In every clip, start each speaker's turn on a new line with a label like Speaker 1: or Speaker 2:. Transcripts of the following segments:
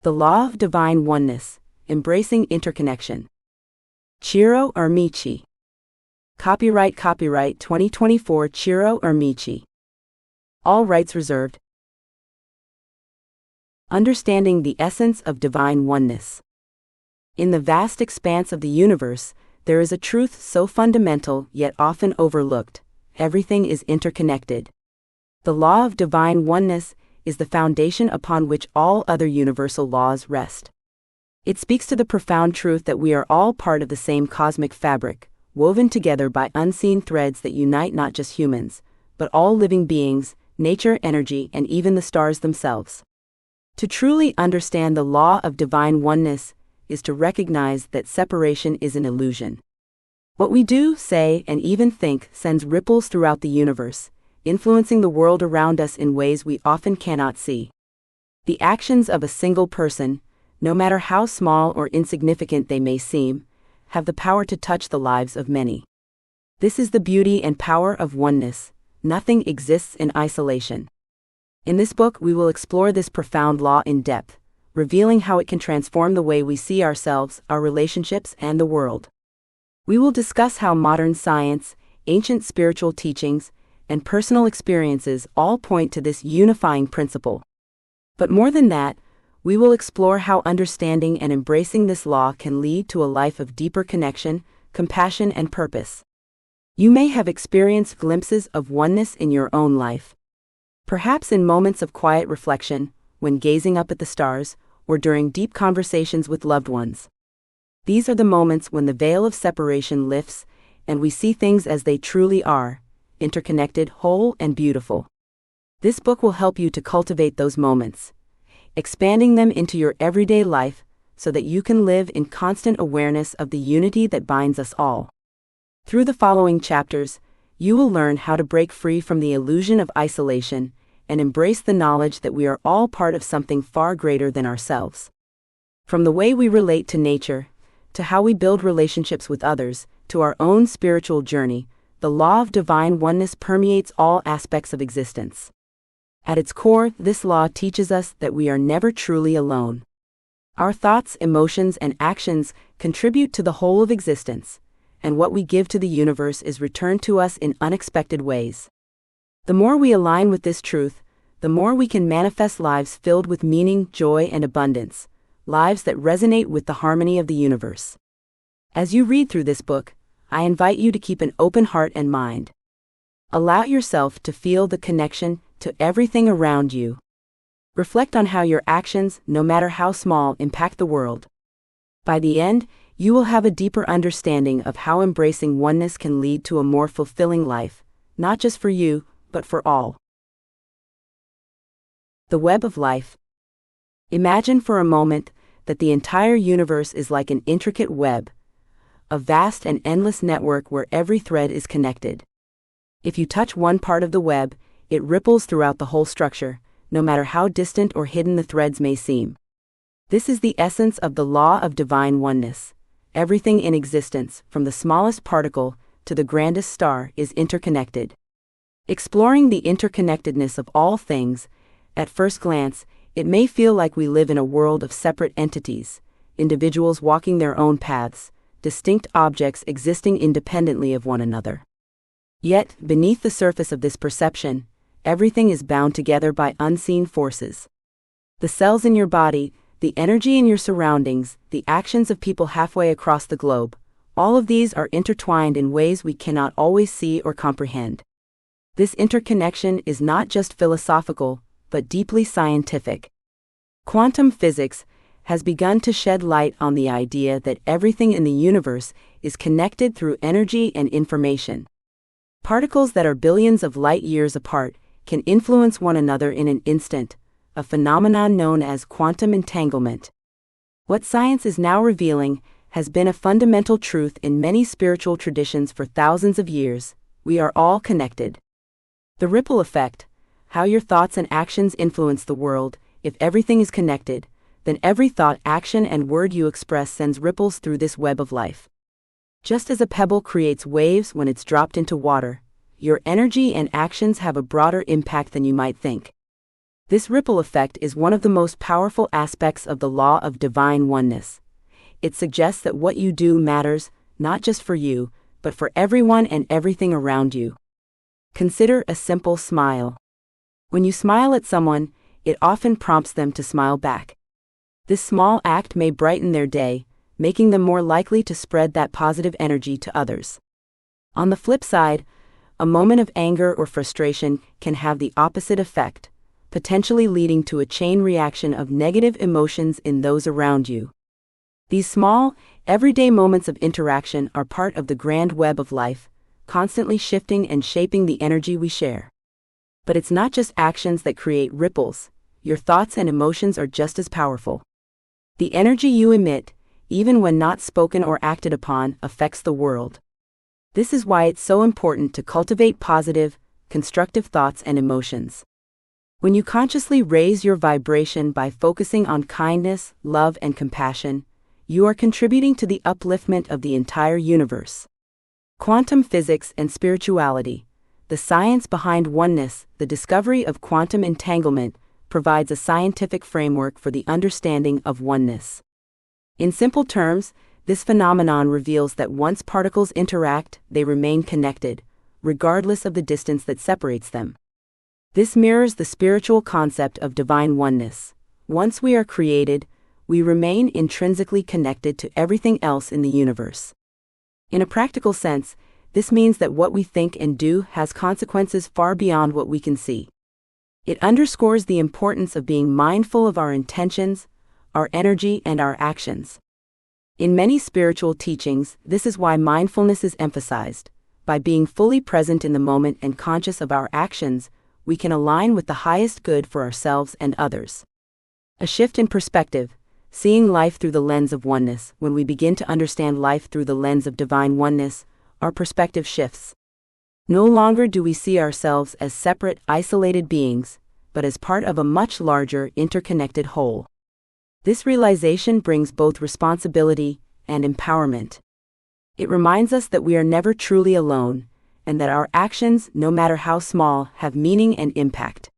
Speaker 1: The Law of Divine Oneness, Embracing Interconnection. Ciro, Irmici. Copyright 2024 Ciro, Irmici. All rights reserved. Understanding the essence of divine oneness. In the vast expanse of the universe, there is a truth so fundamental yet often overlooked: everything is interconnected. The law of divine oneness is the foundation upon which all other universal laws rest. It speaks to the profound truth that we are all part of the same cosmic fabric, woven together by unseen threads that unite not just humans, but all living beings, nature, energy, and even the stars themselves. To truly understand the law of divine oneness is to recognize that separation is an illusion. What we do, say, and even think sends ripples throughout the universe, influencing the world around us in ways we often cannot see. The actions of a single person, no matter how small or insignificant they may seem, have the power to touch the lives of many. This is the beauty and power of oneness. Nothing exists in isolation. In this book, we will explore this profound law in depth, revealing how it can transform the way we see ourselves, our relationships, and the world. We will discuss how modern science, ancient spiritual teachings, and personal experiences all point to this unifying principle. But more than that, we will explore how understanding and embracing this law can lead to a life of deeper connection, compassion, and purpose. You may have experienced glimpses of oneness in your own life. Perhaps in moments of quiet reflection, when gazing up at the stars, or during deep conversations with loved ones. These are the moments when the veil of separation lifts, and we see things as they truly are: interconnected, whole, and beautiful. This book will help you to cultivate those moments, expanding them into your everyday life so that you can live in constant awareness of the unity that binds us all. Through the following chapters, you will learn how to break free from the illusion of isolation and embrace the knowledge that we are all part of something far greater than ourselves. From the way we relate to nature, to how we build relationships with others, to our own spiritual journey, the law of divine oneness permeates all aspects of existence. At its core, this law teaches us that we are never truly alone. Our thoughts, emotions, and actions contribute to the whole of existence, and what we give to the universe is returned to us in unexpected ways. The more we align with this truth, the more we can manifest lives filled with meaning, joy, and abundance, lives that resonate with the harmony of the universe. As you read through this book, I invite you to keep an open heart and mind. Allow yourself to feel the connection to everything around you. Reflect on how your actions, no matter how small, impact the world. By the end, you will have a deeper understanding of how embracing oneness can lead to a more fulfilling life, not just for you, but for all. The web of life. Imagine for a moment that the entire universe is like an intricate web, a vast and endless network where every thread is connected. If you touch one part of the web, it ripples throughout the whole structure, no matter how distant or hidden the threads may seem. This is the essence of the law of divine oneness. Everything in existence, from the smallest particle to the grandest star, is interconnected. Exploring the interconnectedness of all things, at first glance, it may feel like we live in a world of separate entities, individuals walking their own paths, distinct objects existing independently of one another. Yet, beneath the surface of this perception, everything is bound together by unseen forces. The cells in your body, the energy in your surroundings, the actions of people halfway across the globe, all of these are intertwined in ways we cannot always see or comprehend. This interconnection is not just philosophical, but deeply scientific. Quantum physics has begun to shed light on the idea that everything in the universe is connected through energy and information. Particles that are billions of light years apart can influence one another in an instant, a phenomenon known as quantum entanglement. What science is now revealing has been a fundamental truth in many spiritual traditions for thousands of years: we are all connected. The ripple effect, how your thoughts and actions influence the world. If everything is connected, then every thought, action, and word you express sends ripples through this web of life. Just as a pebble creates waves when it's dropped into water, your energy and actions have a broader impact than you might think. This ripple effect is one of the most powerful aspects of the law of divine oneness. It suggests that what you do matters, not just for you, but for everyone and everything around you. Consider a simple smile. When you smile at someone, it often prompts them to smile back. This small act may brighten their day, making them more likely to spread that positive energy to others. On the flip side, a moment of anger or frustration can have the opposite effect, potentially leading to a chain reaction of negative emotions in those around you. These small, everyday moments of interaction are part of the grand web of life, constantly shifting and shaping the energy we share. But it's not just actions that create ripples, your thoughts and emotions are just as powerful. The energy you emit, even when not spoken or acted upon, affects the world. This is why it's so important to cultivate positive, constructive thoughts and emotions. When you consciously raise your vibration by focusing on kindness, love, and compassion, you are contributing to the upliftment of the entire universe. Quantum physics and spirituality, the science behind oneness, the discovery of quantum entanglement, provides a scientific framework for the understanding of oneness. In simple terms, this phenomenon reveals that once particles interact, they remain connected, regardless of the distance that separates them. This mirrors the spiritual concept of divine oneness. Once we are created, we remain intrinsically connected to everything else in the universe. In a practical sense, this means that what we think and do has consequences far beyond what we can see. It underscores the importance of being mindful of our intentions, our energy, and our actions. In many spiritual teachings, this is why mindfulness is emphasized. By being fully present in the moment and conscious of our actions, we can align with the highest good for ourselves and others. A shift in perspective, seeing life through the lens of oneness. When we begin to understand life through the lens of divine oneness, our perspective shifts. No longer do we see ourselves as separate, isolated beings, but as part of a much larger, interconnected whole. This realization brings both responsibility and empowerment. It reminds us that we are never truly alone, and that our actions, no matter how small, have meaning and impact.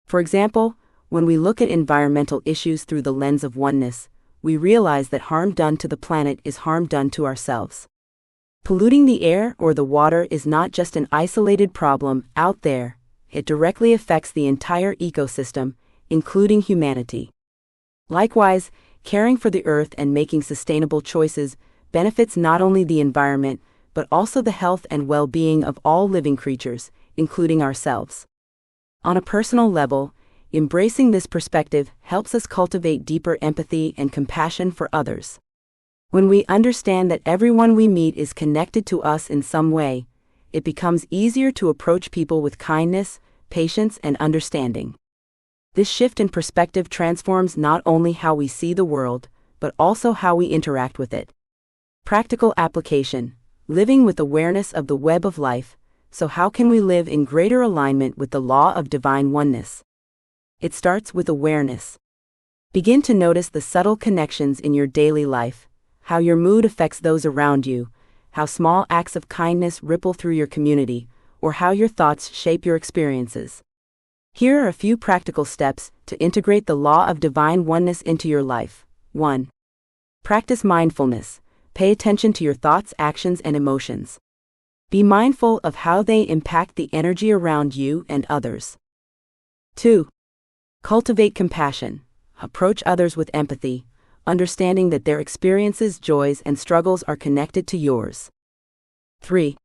Speaker 1: For example, when we look at environmental issues through the lens of oneness, we realize that harm done to the planet is harm done to ourselves. Polluting the air or the water is not just an isolated problem out there, it directly affects the entire ecosystem, including humanity. Likewise, caring for the earth and making sustainable choices benefits not only the environment, but also the health and well-being of all living creatures, including ourselves. On a personal level, embracing this perspective helps us cultivate deeper empathy and compassion for others. When we understand that everyone we meet is connected to us in some way, it becomes easier to approach people with kindness, patience, and understanding. This shift in perspective transforms not only how we see the world, but also how we interact with it. Practical application: living with awareness of the web of life. So how can we live in greater alignment with the law of divine oneness? It starts with awareness. Begin to notice the subtle connections in your daily life, how your mood affects those around you, how small acts of kindness ripple through your community, or how your thoughts shape your experiences. Here are a few practical steps to integrate the law of divine oneness into your life. 1. Practice mindfulness. Pay attention to your thoughts, actions, and emotions. Be mindful of how they impact the energy around you and others. 2. Cultivate compassion. Approach others with empathy, understanding that their experiences, joys, and struggles are connected to yours. 3.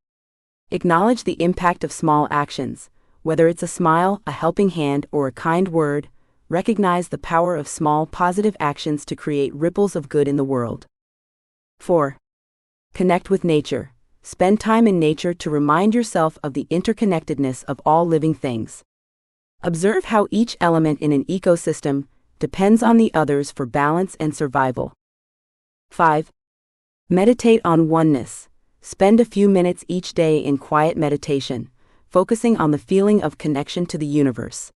Speaker 1: Acknowledge the impact of small actions. Whether it's a smile, a helping hand, or a kind word, recognize the power of small positive actions to create ripples of good in the world. 4. Connect with nature. Spend time in nature to remind yourself of the interconnectedness of all living things. Observe how each element in an ecosystem depends on the others for balance and survival. 5. Meditate on oneness. Spend a few minutes each day in quiet meditation, focusing on the feeling of connection to the universe.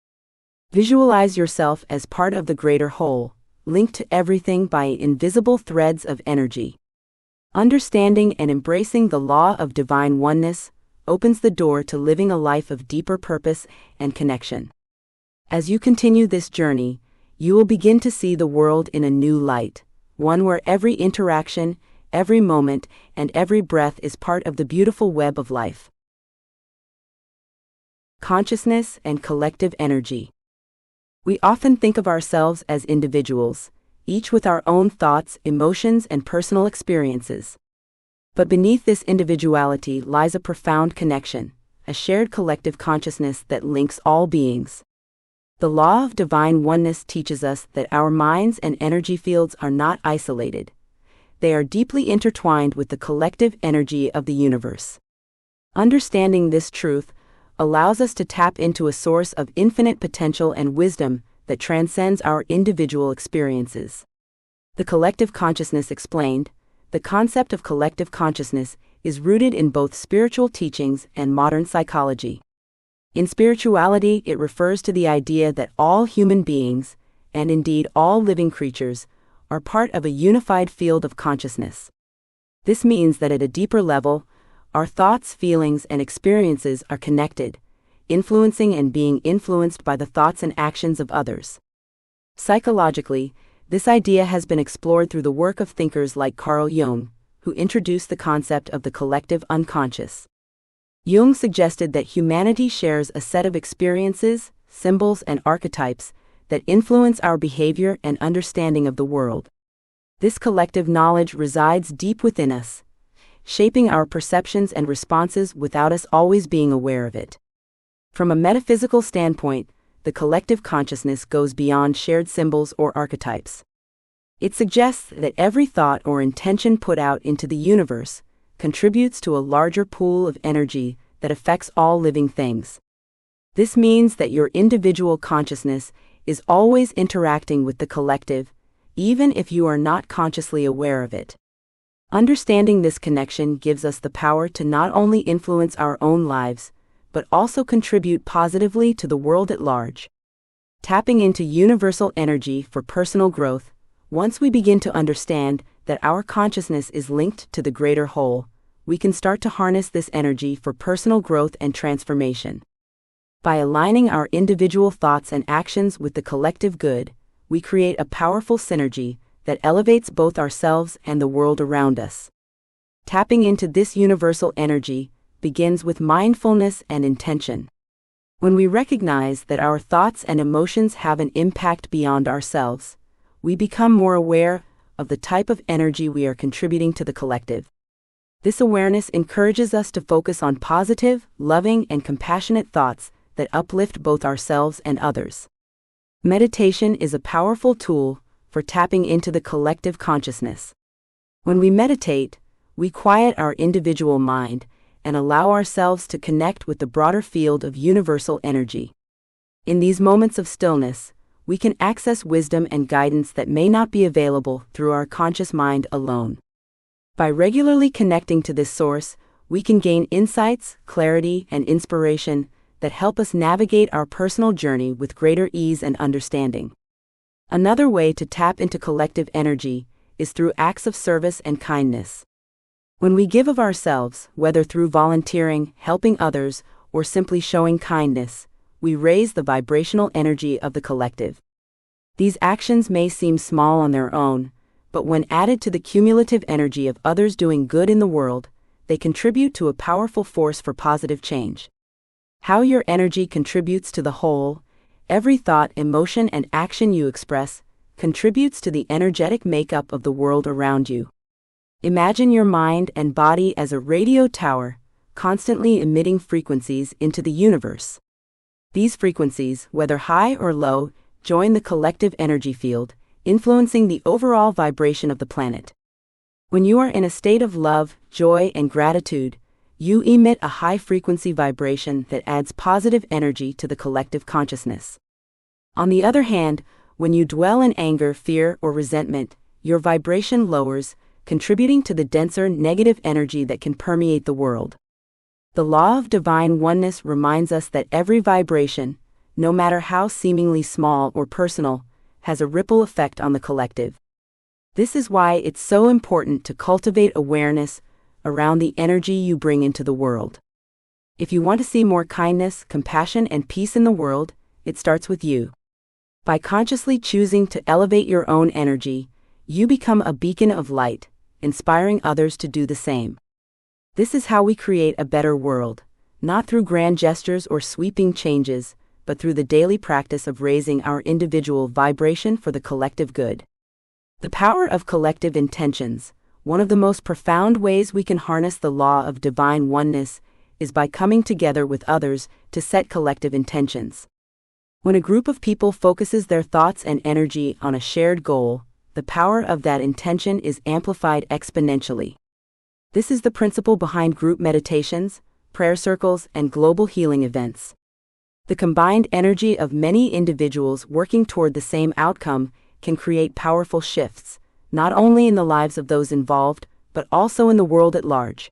Speaker 1: Visualize yourself as part of the greater whole, linked to everything by invisible threads of energy. Understanding and embracing the law of divine oneness opens the door to living a life of deeper purpose and connection. As you continue this journey, you will begin to see the world in a new light, one where every interaction, every moment, and every breath is part of the beautiful web of life. Consciousness and collective energy. We often think of ourselves as individuals, each with our own thoughts, emotions, and personal experiences. But beneath this individuality lies a profound connection, a shared collective consciousness that links all beings. The law of divine oneness teaches us that our minds and energy fields are not isolated. They are deeply intertwined with the collective energy of the universe. Understanding this truth allows us to tap into a source of infinite potential and wisdom that transcends our individual experiences. The collective consciousness explained. The concept of collective consciousness is rooted in both spiritual teachings and modern psychology. In spirituality, it refers to the idea that all human beings, and indeed all living creatures, are part of a unified field of consciousness. This means that at a deeper level, our thoughts, feelings, and experiences are connected, influencing and being influenced by the thoughts and actions of others. Psychologically, this idea has been explored through the work of thinkers like Carl Jung, who introduced the concept of the collective unconscious. Jung suggested that humanity shares a set of experiences, symbols, and archetypes that influence our behavior and understanding of the world. This collective knowledge resides deep within us, shaping our perceptions and responses without us always being aware of it. From a metaphysical standpoint, the collective consciousness goes beyond shared symbols or archetypes. It suggests that every thought or intention put out into the universe contributes to a larger pool of energy that affects all living things. This means that your individual consciousness is always interacting with the collective, even if you are not consciously aware of it. Understanding this connection gives us the power to not only influence our own lives, but also contribute positively to the world at large. Tapping into universal energy for personal growth. Once we begin to understand that our consciousness is linked to the greater whole, we can start to harness this energy for personal growth and transformation. By aligning our individual thoughts and actions with the collective good, we create a powerful synergy that elevates both ourselves and the world around us. Tapping into this universal energy begins with mindfulness and intention. When we recognize that our thoughts and emotions have an impact beyond ourselves, we become more aware of the type of energy we are contributing to the collective. This awareness encourages us to focus on positive, loving, and compassionate thoughts that uplift both ourselves and others. Meditation is a powerful tool for tapping into the collective consciousness. When we meditate, we quiet our individual mind and allow ourselves to connect with the broader field of universal energy. In these moments of stillness, we can access wisdom and guidance that may not be available through our conscious mind alone. By regularly connecting to this source, we can gain insights, clarity, and inspiration that help us navigate our personal journey with greater ease and understanding. Another way to tap into collective energy is through acts of service and kindness. When we give of ourselves, whether through volunteering, helping others, or simply showing kindness, we raise the vibrational energy of the collective. These actions may seem small on their own, but when added to the cumulative energy of others doing good in the world, they contribute to a powerful force for positive change. How your energy contributes to the whole, every thought, emotion, and action you express, contributes to the energetic makeup of the world around you. Imagine your mind and body as a radio tower, constantly emitting frequencies into the universe. These frequencies, whether high or low, join the collective energy field, influencing the overall vibration of the planet. When you are in a state of love, joy, and gratitude, you emit a high-frequency vibration that adds positive energy to the collective consciousness. On the other hand, when you dwell in anger, fear, or resentment, your vibration lowers, contributing to the denser negative energy that can permeate the world. The law of divine oneness reminds us that every vibration, no matter how seemingly small or personal, has a ripple effect on the collective. This is why it's so important to cultivate awareness around the energy you bring into the world. If you want to see more kindness, compassion, and peace in the world, it starts with you. By consciously choosing to elevate your own energy, you become a beacon of light, inspiring others to do the same. This is how we create a better world, not through grand gestures or sweeping changes, but through the daily practice of raising our individual vibration for the collective good. The power of collective intentions. One of the most profound ways we can harness the law of divine oneness is by coming together with others to set collective intentions. When a group of people focuses their thoughts and energy on a shared goal, the power of that intention is amplified exponentially. This is the principle behind group meditations, prayer circles, and global healing events. The combined energy of many individuals working toward the same outcome can create powerful shifts, not only in the lives of those involved, but also in the world at large.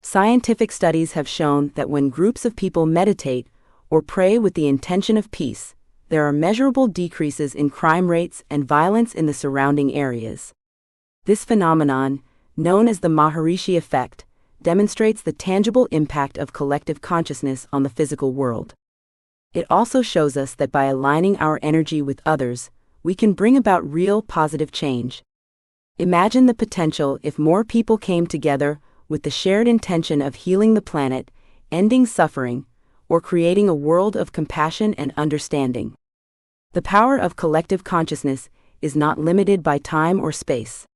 Speaker 1: Scientific studies have shown that when groups of people meditate or pray with the intention of peace, there are measurable decreases in crime rates and violence in the surrounding areas. This phenomenon, known as the Maharishi effect, demonstrates the tangible impact of collective consciousness on the physical world. It also shows us that by aligning our energy with others, we can bring about real positive change. Imagine the potential if more people came together with the shared intention of healing the planet, ending suffering, or creating a world of compassion and understanding. The power of collective consciousness is not limited by time or space.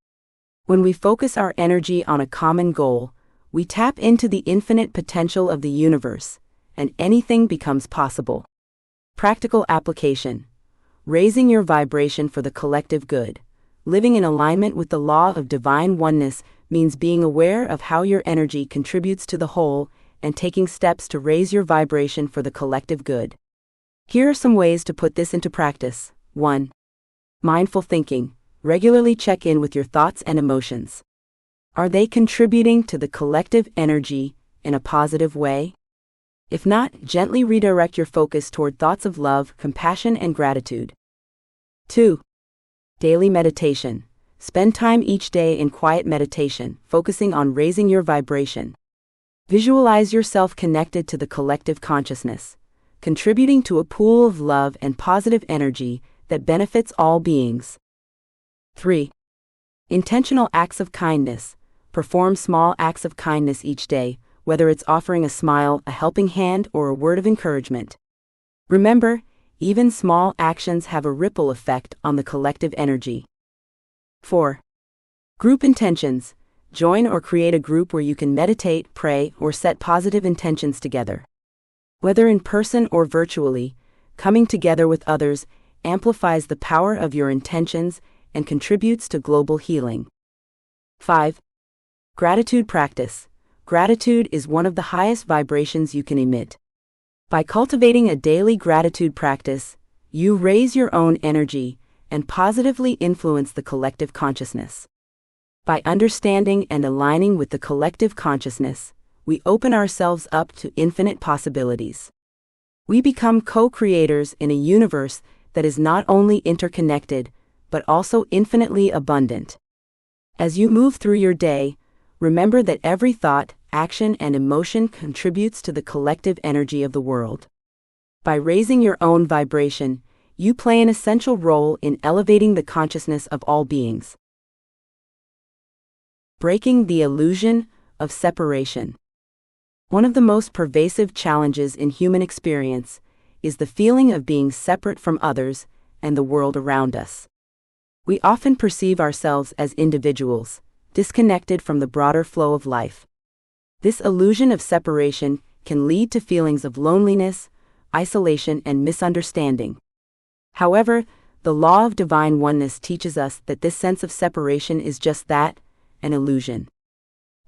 Speaker 1: When we focus our energy on a common goal, we tap into the infinite potential of the universe, and anything becomes possible. Practical application. Raising your vibration for the collective good. Living in alignment with the law of divine oneness means being aware of how your energy contributes to the whole and taking steps to raise your vibration for the collective good. Here are some ways to put this into practice. 1. Mindful thinking. Regularly check in with your thoughts and emotions. Are they contributing to the collective energy in a positive way? If not, gently redirect your focus toward thoughts of love, compassion, and gratitude. 2. Daily meditation. Spend time each day in quiet meditation, focusing on raising your vibration. Visualize yourself connected to the collective consciousness, contributing to a pool of love and positive energy that benefits all beings. 3. Intentional acts of kindness. Perform small acts of kindness each day, whether it's offering a smile, a helping hand, or a word of encouragement. Remember, even small actions have a ripple effect on the collective energy. 4. Group intentions. Join or create a group where you can meditate, pray, or set positive intentions together. Whether in person or virtually, coming together with others amplifies the power of your intentions and contributes to global healing. 5. Gratitude practice. Gratitude is one of the highest vibrations you can emit. By cultivating a daily gratitude practice, you raise your own energy and positively influence the collective consciousness. By understanding and aligning with the collective consciousness, we open ourselves up to infinite possibilities. We become co-creators in a universe that is not only interconnected, but also infinitely abundant. As you move through your day, remember that every thought, action, and emotion contributes to the collective energy of the world. By raising your own vibration, you play an essential role in elevating the consciousness of all beings. Breaking the illusion of separation. One of the most pervasive challenges in human experience is the feeling of being separate from others and the world around us. We often perceive ourselves as individuals, disconnected from the broader flow of life. This illusion of separation can lead to feelings of loneliness, isolation, and misunderstanding. However, the law of divine oneness teaches us that this sense of separation is just that, an illusion.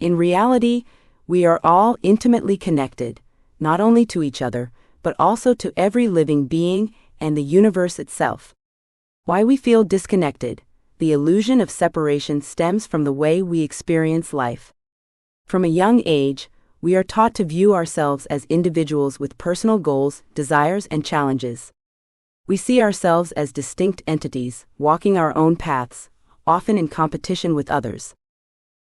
Speaker 1: In reality, we are all intimately connected, not only to each other, but also to every living being and the universe itself. Why we feel disconnected. The illusion of separation stems from the way we experience life. From a young age, we are taught to view ourselves as individuals with personal goals, desires, and challenges. We see ourselves as distinct entities, walking our own paths, often in competition with others.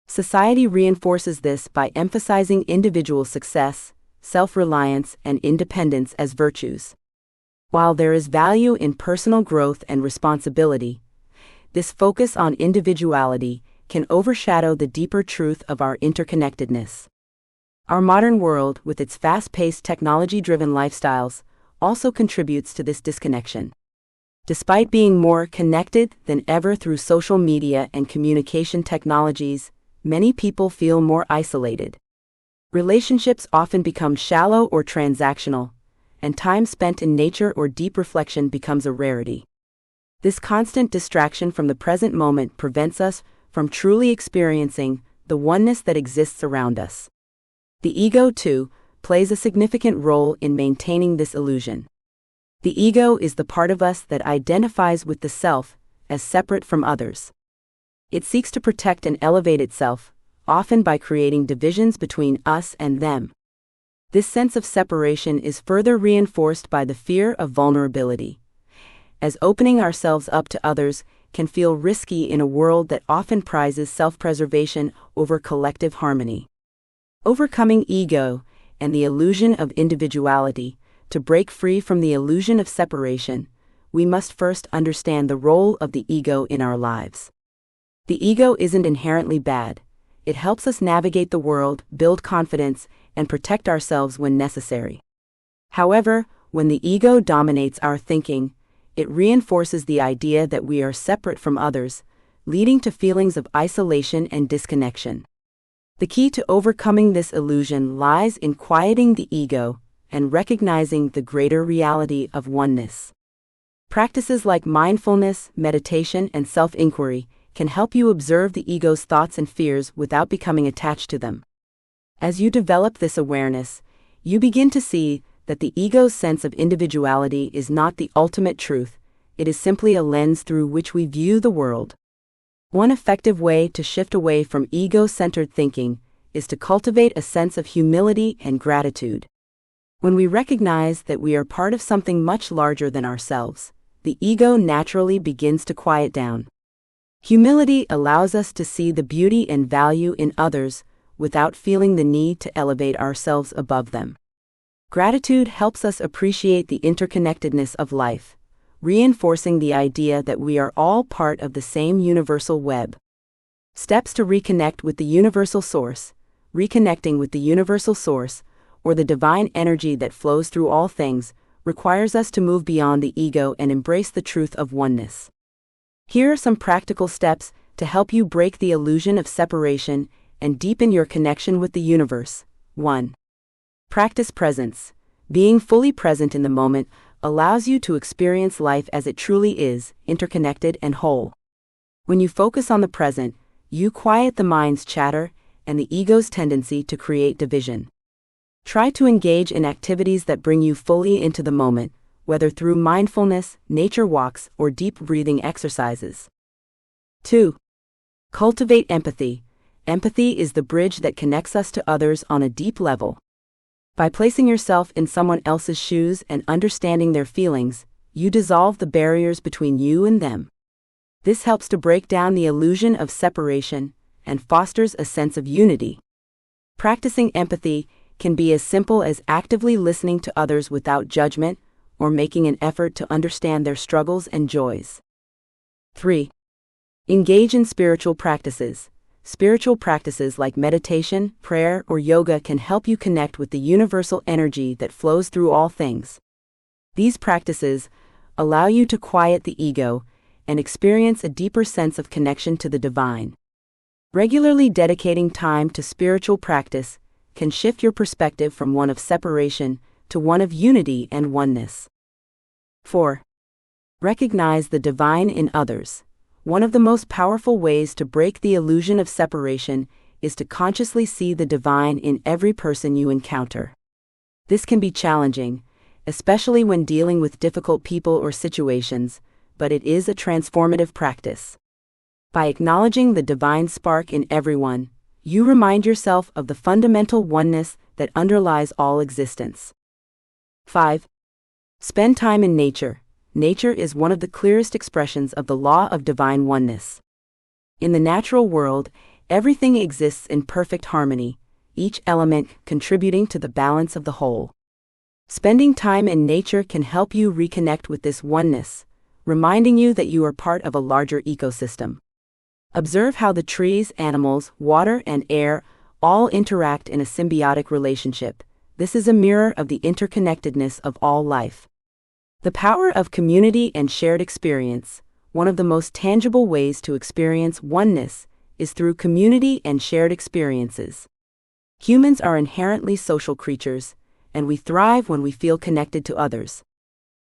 Speaker 1: Society reinforces this by emphasizing individual success, self-reliance, and independence as virtues. While there is value in personal growth and responsibility, this focus on individuality can overshadow the deeper truth of our interconnectedness. Our modern world, with its fast-paced, technology-driven lifestyles, also contributes to this disconnection. Despite being more connected than ever through social media and communication technologies, many people feel more isolated. Relationships often become shallow or transactional, and time spent in nature or deep reflection becomes a rarity. This constant distraction from the present moment prevents us from truly experiencing the oneness that exists around us. The ego, too, plays a significant role in maintaining this illusion. The ego is the part of us that identifies with the self as separate from others. It seeks to protect and elevate itself, often by creating divisions between us and them. This sense of separation is further reinforced by the fear of vulnerability, as opening ourselves up to others can feel risky in a world that often prizes self-preservation over collective harmony. Overcoming ego and the illusion of individuality, to break free from the illusion of separation, we must first understand the role of the ego in our lives. The ego isn't inherently bad. It helps us navigate the world, build confidence, and protect ourselves when necessary. However, when the ego dominates our thinking, it reinforces the idea that we are separate from others, leading to feelings of isolation and disconnection. The key to overcoming this illusion lies in quieting the ego and recognizing the greater reality of oneness. Practices like mindfulness, meditation, and self-inquiry can help you observe the ego's thoughts and fears without becoming attached to them. As you develop this awareness, you begin to see that the ego's sense of individuality is not the ultimate truth. It is simply a lens through which we view the world. One effective way to shift away from ego-centered thinking is to cultivate a sense of humility and gratitude. When we recognize that we are part of something much larger than ourselves, the ego naturally begins to quiet down. Humility allows us to see the beauty and value in others without feeling the need to elevate ourselves above them. Gratitude helps us appreciate the interconnectedness of life, reinforcing the idea that we are all part of the same universal web. Steps to reconnect with the universal source. Reconnecting with the universal source, or the divine energy that flows through all things, requires us to move beyond the ego and embrace the truth of oneness. Here are some practical steps to help you break the illusion of separation and deepen your connection with the universe. 1. Practice presence. Being fully present in the moment allows you to experience life as it truly is, interconnected and whole. When you focus on the present, you quiet the mind's chatter and the ego's tendency to create division. Try to engage in activities that bring you fully into the moment, whether through mindfulness, nature walks, or deep breathing exercises. 2. Cultivate empathy. Empathy is the bridge that connects us to others on a deep level. By placing yourself in someone else's shoes and understanding their feelings, you dissolve the barriers between you and them. This helps to break down the illusion of separation and fosters a sense of unity. Practicing empathy can be as simple as actively listening to others without judgment or making an effort to understand their struggles and joys. 3. Engage in spiritual practices. Spiritual practices like meditation, prayer, or yoga can help you connect with the universal energy that flows through all things. These practices allow you to quiet the ego and experience a deeper sense of connection to the divine. Regularly dedicating time to spiritual practice can shift your perspective from one of separation to one of unity and oneness. 4. Recognize the divine in others. One of the most powerful ways to break the illusion of separation is to consciously see the divine in every person you encounter. This can be challenging, especially when dealing with difficult people or situations, but it is a transformative practice. By acknowledging the divine spark in everyone, you remind yourself of the fundamental oneness that underlies all existence. 5. Spend time in nature. Nature is one of the clearest expressions of the law of divine oneness. In the natural world, everything exists in perfect harmony, each element contributing to the balance of the whole. Spending time in nature can help you reconnect with this oneness, reminding you that you are part of a larger ecosystem. Observe how the trees, animals, water, and air all interact in a symbiotic relationship. This is a mirror of the interconnectedness of all life. The power of community and shared experience. One of the most tangible ways to experience oneness is through community and shared experiences. Humans are inherently social creatures, and we thrive when we feel connected to others.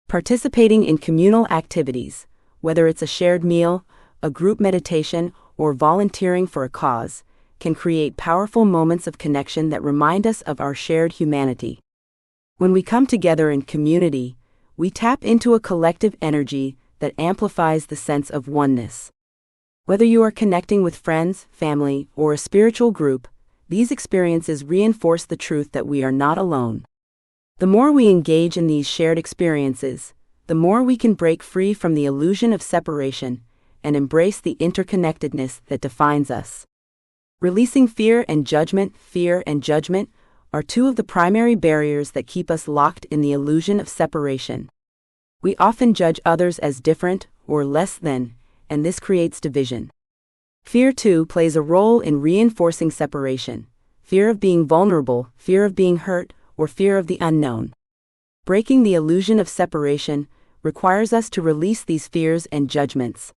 Speaker 1: Participating in communal activities, whether it's a shared meal, a group meditation, or volunteering for a cause, can create powerful moments of connection that remind us of our shared humanity. When we come together in community, we tap into a collective energy that amplifies the sense of oneness. Whether you are connecting with friends, family, or a spiritual group, these experiences reinforce the truth that we are not alone. The more we engage in these shared experiences, the more we can break free from the illusion of separation and embrace the interconnectedness that defines us. Releasing fear and judgment. Fear and judgment are two of the primary barriers that keep us locked in the illusion of separation. We often judge others as different or less than, and this creates division. Fear, too, plays a role in reinforcing separation. Fear of being vulnerable, fear of being hurt, or fear of the unknown. Breaking the illusion of separation requires us to release these fears and judgments.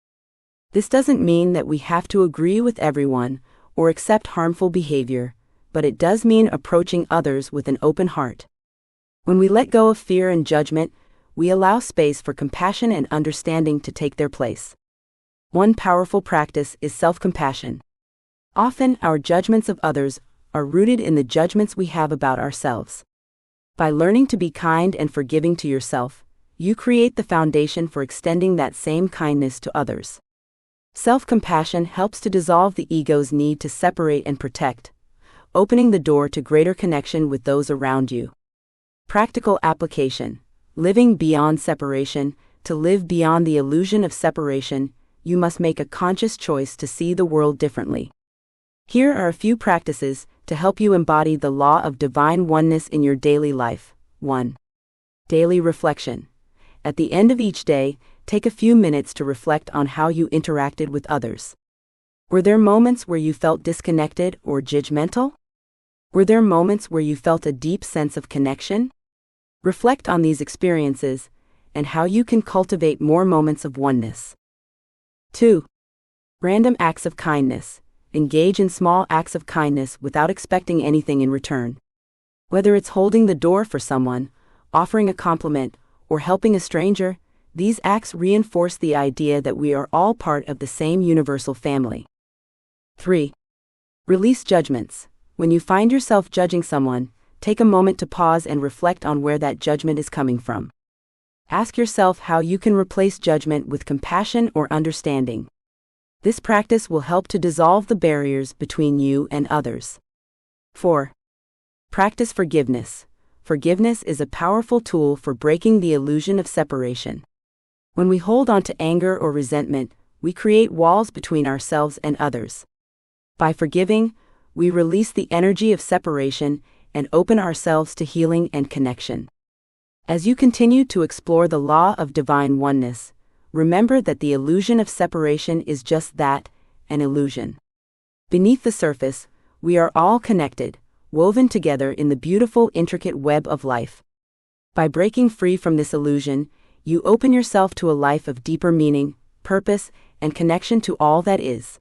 Speaker 1: This doesn't mean that we have to agree with everyone or accept harmful behavior, but it does mean approaching others with an open heart. When we let go of fear and judgment, we allow space for compassion and understanding to take their place. One powerful practice is self-compassion. Often, our judgments of others are rooted in the judgments we have about ourselves. By learning to be kind and forgiving to yourself, you create the foundation for extending that same kindness to others. Self-compassion helps to dissolve the ego's need to separate and protect, opening the door to greater connection with those around you. Practical application. Living beyond separation. To live beyond the illusion of separation, you must make a conscious choice to see the world differently. Here are a few practices to help you embody the law of divine oneness in your daily life. 1. Daily reflection. At the end of each day, take a few minutes to reflect on how you interacted with others. Were there moments where you felt disconnected or judgmental? Were there moments where you felt a deep sense of connection? Reflect on these experiences and how you can cultivate more moments of oneness. 2. Random acts of kindness. Engage in small acts of kindness without expecting anything in return. Whether it's holding the door for someone, offering a compliment, or helping a stranger, these acts reinforce the idea that we are all part of the same universal family. 3. Release judgments. When you find yourself judging someone, take a moment to pause and reflect on where that judgment is coming from. Ask yourself how you can replace judgment with compassion or understanding. This practice will help to dissolve the barriers between you and others. 4. Practice forgiveness. Forgiveness is a powerful tool for breaking the illusion of separation. When we hold on to anger or resentment, we create walls between ourselves and others. By forgiving, we release the energy of separation and open ourselves to healing and connection. As you continue to explore the law of divine oneness, remember that the illusion of separation is just that, an illusion. Beneath the surface, we are all connected, woven together in the beautiful, intricate web of life. By breaking free from this illusion, you open yourself to a life of deeper meaning, purpose, and connection to all that is.